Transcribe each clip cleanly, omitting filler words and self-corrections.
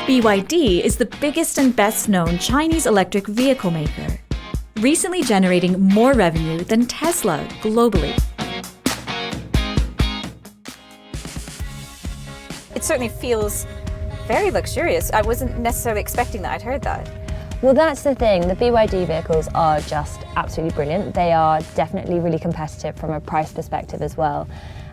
BYD is the biggest and best-known Chinese electric vehicle maker, recently generating more revenue than Tesla globally. It certainly feels very luxurious. I wasn't necessarily expecting that. I'd heard that. Well, that's the thing. The BYD vehicles are just absolutely brilliant. They are definitely really competitive from a price perspective as well.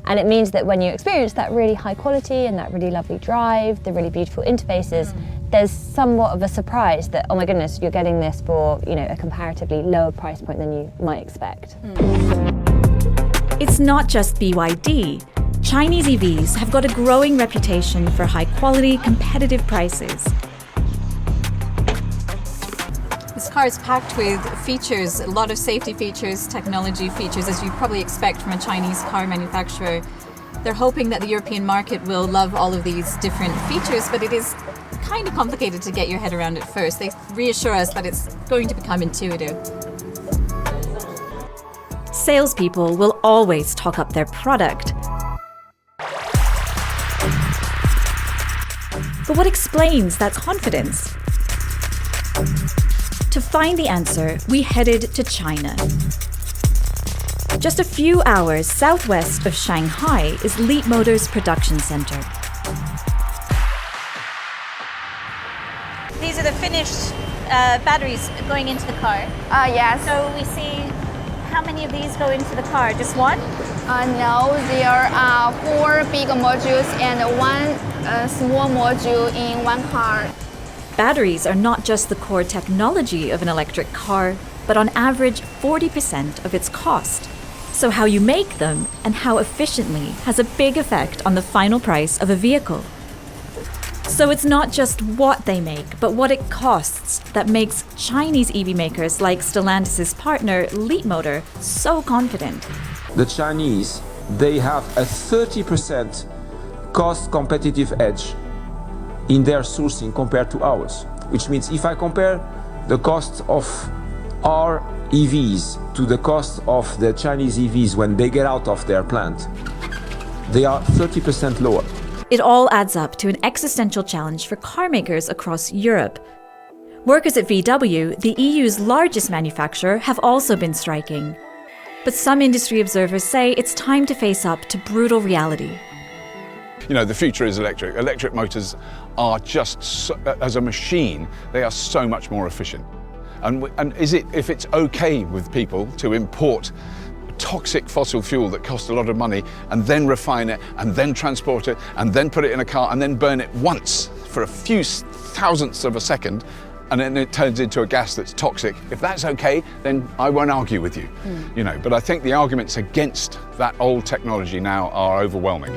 And it means that when you experience that really high quality and that really lovely drive, the really beautiful interfaces, there's somewhat of a surprise that, oh my goodness, you're getting this for, a comparatively lower price point than you might expect. It's not just BYD. Chinese EVs have got a growing reputation for high-quality, competitive prices. This car is packed with features, a lot of safety features, technology features, as you'd probably expect from a Chinese car manufacturer. They're hoping that the European market will love all of these different features, but it is kind of complicated to get your head around at first. They reassure us that it's going to become intuitive. Salespeople will always talk up their product. But what explains that confidence? To find the answer, we headed to China. Just a few hours southwest of Shanghai is Leapmotor's production center. These are the finished batteries going into the car. Yes. So we see how many of these go into the car? Just one? No, there are 4 big modules and 1 small module in one car. Batteries are not just the core technology of an electric car, but on average 40% of its cost. So how you make them and how efficiently has a big effect on the final price of a vehicle. So it's not just what they make, but what it costs that makes Chinese EV makers like Stellantis' partner Leapmotor so confident. The Chinese, they have a 30% cost competitive edge in their sourcing compared to ours, which means if I compare the cost of our EVs to the cost of the Chinese EVs when they get out of their plant, they are 30% lower. It all adds up to an existential challenge for car makers across Europe. Workers at VW, the EU's largest manufacturer, have also been striking. But some industry observers say it's time to face up to brutal reality. The future is electric. Electric motors are just, as a machine, they are so much more efficient. And if it's okay with people to import toxic fossil fuel that costs a lot of money and then refine it and then transport it and then put it in a car and then burn it once for a few thousandths of a second, and then it turns into a gas that's toxic. If that's okay, then I won't argue with you. But I think the arguments against that old technology now are overwhelming.